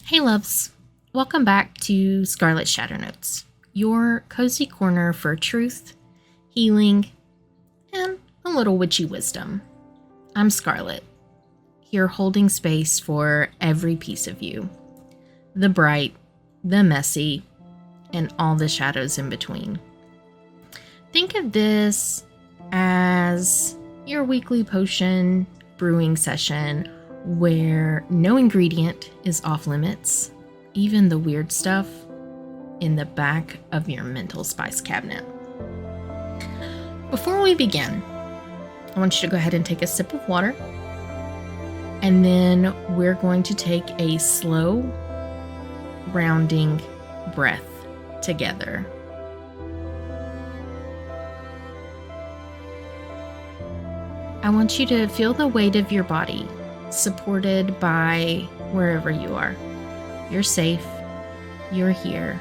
Hey loves, welcome back to Scarlet Shadow Notes, your cozy corner for truth, healing, and a little witchy wisdom. I'm Scarlet, here holding space for every piece of you, the bright, the messy, and all the shadows in between. Think of this as your weekly potion brewing session where no ingredient is off limits, even the weird stuff in the back of your mental spice cabinet. Before we begin, I want you to go ahead and take a sip of water, and then we're going to take a slow, rounding breath together. I want you to feel the weight of your body supported by wherever you are. You're safe, you're here,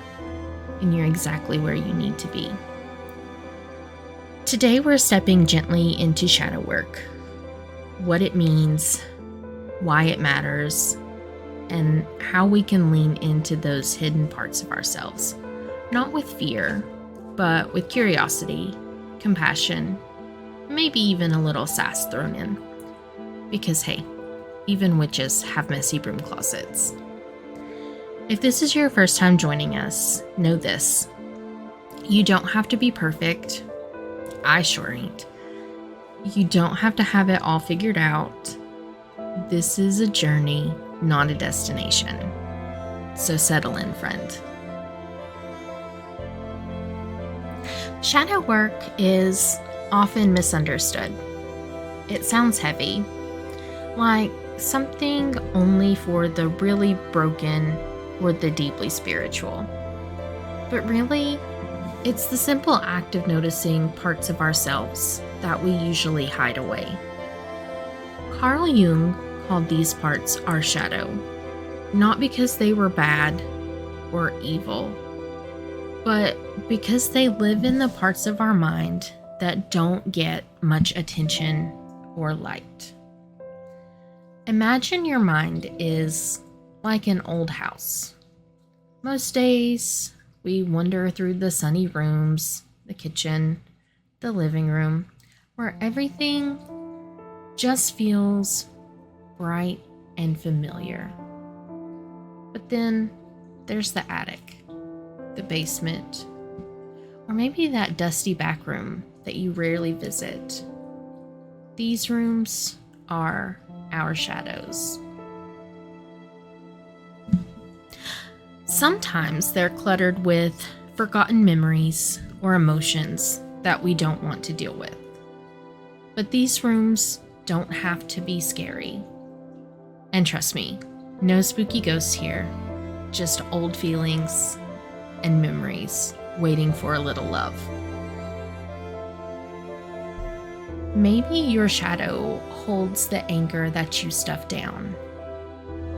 and you're exactly where you need to be. Today we're stepping gently into shadow work, what it means, why it matters, and how we can lean into those hidden parts of ourselves, not with fear, but with curiosity, compassion, maybe even a little sass thrown in. Because hey, even witches have messy broom closets. If this is your first time joining us, know this. You don't have to be perfect. I sure ain't. You don't have to have it all figured out. This is a journey, not a destination. So settle in, friend. Shadow work is often misunderstood. It sounds heavy, like something only for the really broken or the deeply spiritual. But really, it's the simple act of noticing parts of ourselves that we usually hide away. Carl Jung called these parts our shadow, not because they were bad or evil, but because they live in the parts of our mind that don't get much attention or light. Imagine your mind is like an old house. Most days, we wander through the sunny rooms, the kitchen, the living room, where everything just feels bright and familiar. But then there's the attic, the basement, or maybe that dusty back room that you rarely visit. These rooms are our shadows. Sometimes they're cluttered with forgotten memories or emotions that we don't want to deal with. But these rooms don't have to be scary. And trust me, no spooky ghosts here, just old feelings and memories waiting for a little love. Maybe your shadow holds the anger that you stuff down,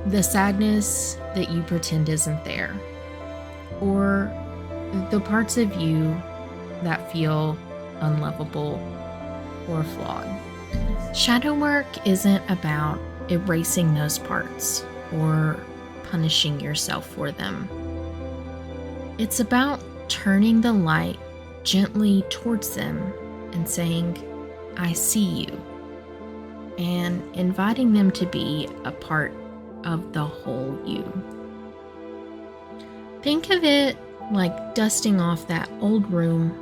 the sadness that you pretend isn't there, or the parts of you that feel unlovable or flawed. Shadow work isn't about erasing those parts or punishing yourself for them. It's about turning the light gently towards them and saying, I see you, and inviting them to be a part of the whole you. Think of it like dusting off that old room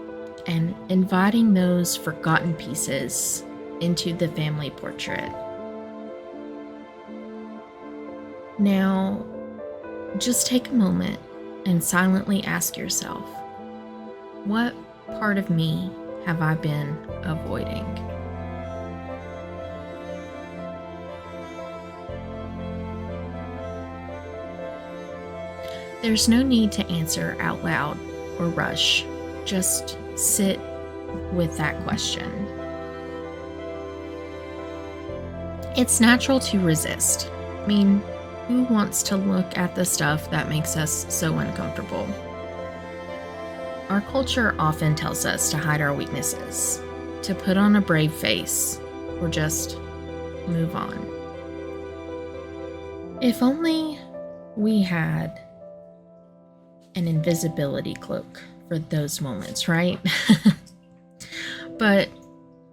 and inviting those forgotten pieces into the family portrait. Now, just take a moment and silently ask yourself, what part of me have I been avoiding? There's no need to answer out loud or rush. Just sit with that question. It's natural to resist. I mean, who wants to look at the stuff that makes us so uncomfortable? Our culture often tells us to hide our weaknesses, to put on a brave face, or just move on. If only we had an invisibility cloak for those moments, right? But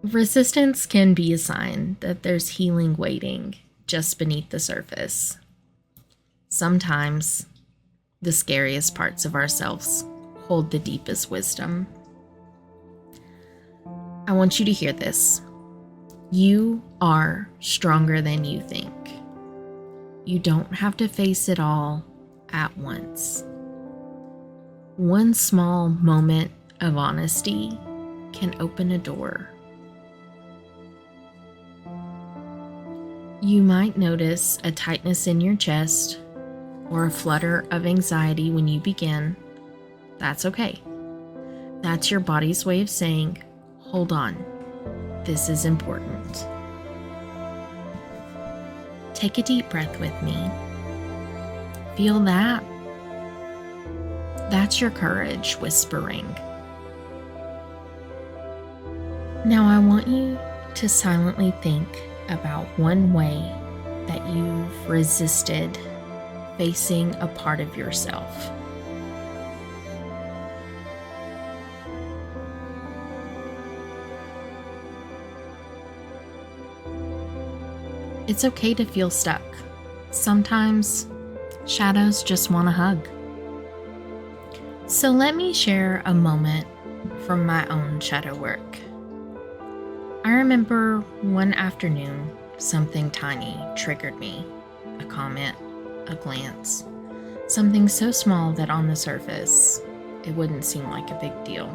resistance can be a sign that there's healing waiting just beneath the surface. Sometimes the scariest parts of ourselves hold the deepest wisdom. I want you to hear this. You are stronger than you think. You don't have to face it all at once. One small moment of honesty can open a door. You might notice a tightness in your chest or a flutter of anxiety when you begin. That's okay. That's your body's way of saying, hold on, this is important. Take a deep breath with me. Feel that? That's your courage whispering. Now I want you to silently think about one way that you've resisted facing a part of yourself. It's okay to feel stuck. Sometimes shadows just want a hug. So let me share a moment from my own shadow work. I remember one afternoon, something tiny triggered me. A comment, a glance, something so small that on the surface, it wouldn't seem like a big deal.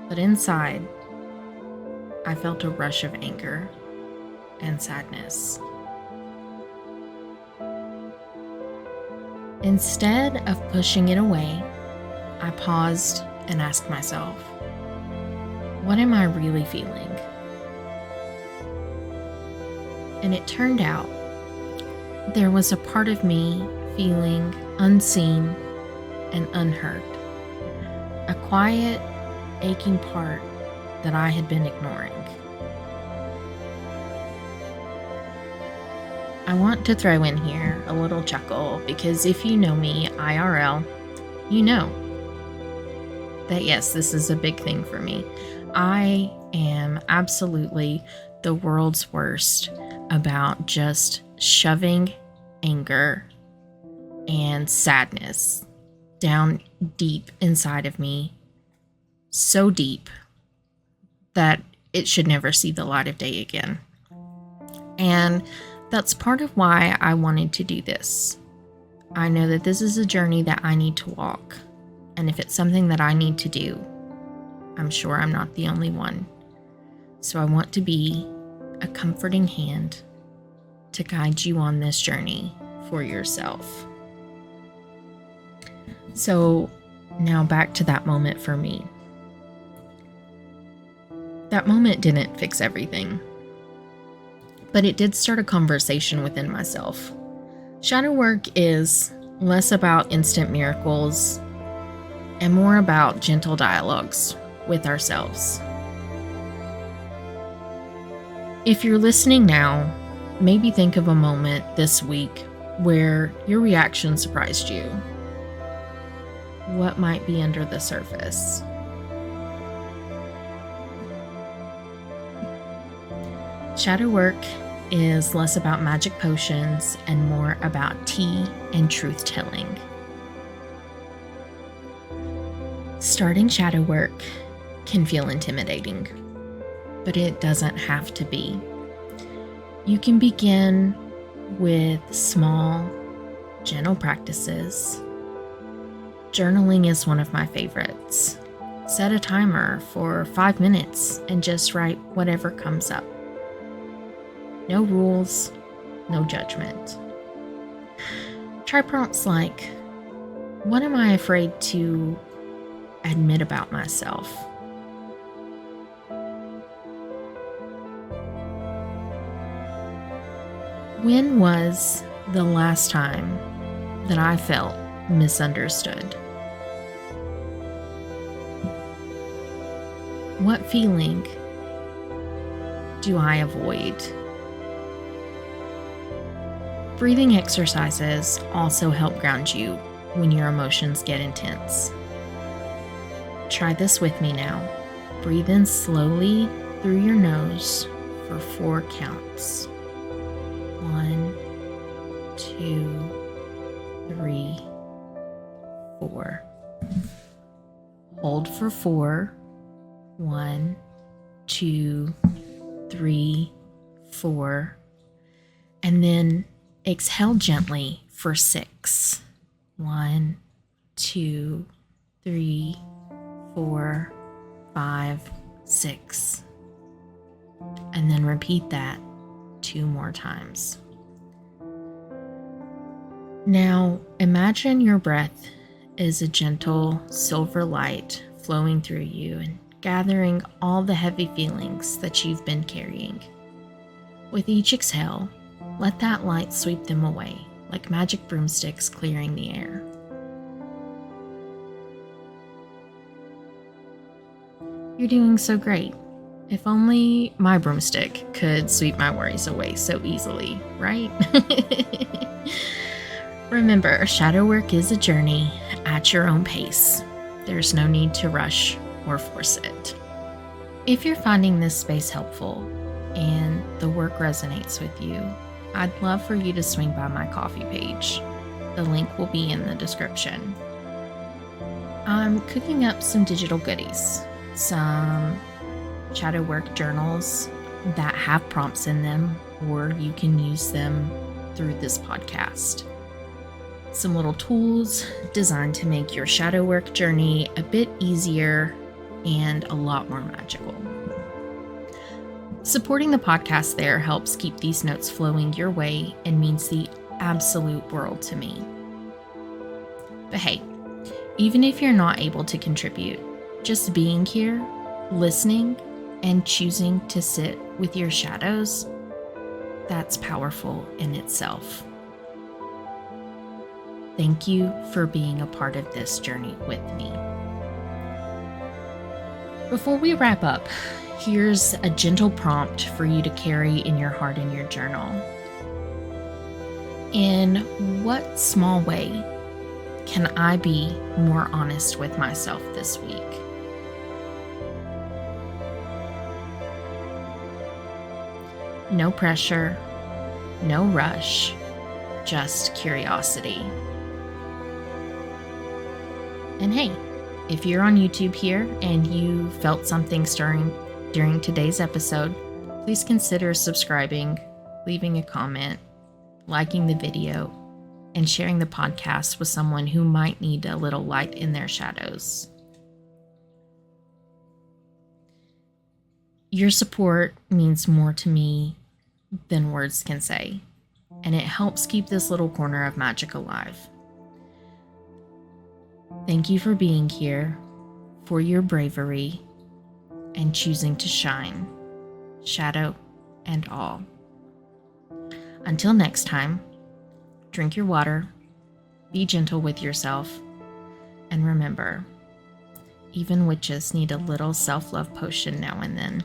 But inside, I felt a rush of anger and sadness. Instead of pushing it away, I paused and asked myself, what am I really feeling? And it turned out there was a part of me feeling unseen and unheard, a quiet, aching part that I had been ignoring. I want to throw in here a little chuckle because if you know me IRL, you know that yes, this is a big thing for me. I am absolutely the world's worst about just shoving anger and sadness down deep inside of me, so deep that it should never see the light of day again. And that's part of why I wanted to do this. I know that this is a journey that I need to walk. And if it's something that I need to do, I'm sure I'm not the only one. So I want to be a comforting hand to guide you on this journey for yourself. So now back to that moment for me. That moment didn't fix everything, but it did start a conversation within myself. Shadow work is less about instant miracles and more about gentle dialogues with ourselves. If you're listening now, maybe think of a moment this week where your reaction surprised you. What might be under the surface? Shadow work is less about magic potions and more about tea and truth telling. Starting shadow work can feel intimidating, but it doesn't have to be. You can begin with small, gentle practices. Journaling is one of my favorites. Set a timer for 5 minutes and just write whatever comes up. No rules, no judgment. Try prompts like, what am I afraid to admit about myself? When was the last time that I felt misunderstood? What feeling do I avoid? Breathing exercises also help ground you when your emotions get intense. Try this with me now. Breathe in slowly through your nose for 4 counts. 1, 2, 3, 4. Hold for 4. 1, 2, 3, 4. And then exhale gently for 6. 1, 2, 3, 4, 5, 6. And then repeat that 2 more times. Now imagine your breath is a gentle silver light flowing through you and gathering all the heavy feelings that you've been carrying. With each exhale, let that light sweep them away, like magic broomsticks clearing the air. You're doing so great. If only my broomstick could sweep my worries away so easily, right? Remember, shadow work is a journey at your own pace. There's no need to rush or force it. If you're finding this space helpful and the work resonates with you, I'd love for you to swing by my Ko-fi page. The link will be in the description. I'm cooking up some digital goodies, some shadow work journals that have prompts in them, or you can use them through this podcast. Some little tools designed to make your shadow work journey a bit easier and a lot more magical. Supporting the podcast there helps keep these notes flowing your way and means the absolute world to me. But hey, even if you're not able to contribute, just being here, listening, and choosing to sit with your shadows, that's powerful in itself. Thank you for being a part of this journey with me. Before we wrap up, here's a gentle prompt for you to carry in your heart in your journal. In what small way can I be more honest with myself this week? No pressure, no rush, just curiosity. And hey, if you're on YouTube here and you felt something stirring during today's episode, please consider subscribing, leaving a comment, liking the video, and sharing the podcast with someone who might need a little light in their shadows. Your support means more to me than words can say, and it helps keep this little corner of magic alive. Thank you for being here, for your bravery, and choosing to shine, shadow and all. Until next time, drink your water, be gentle with yourself, and remember, even witches need a little self-love potion now and then.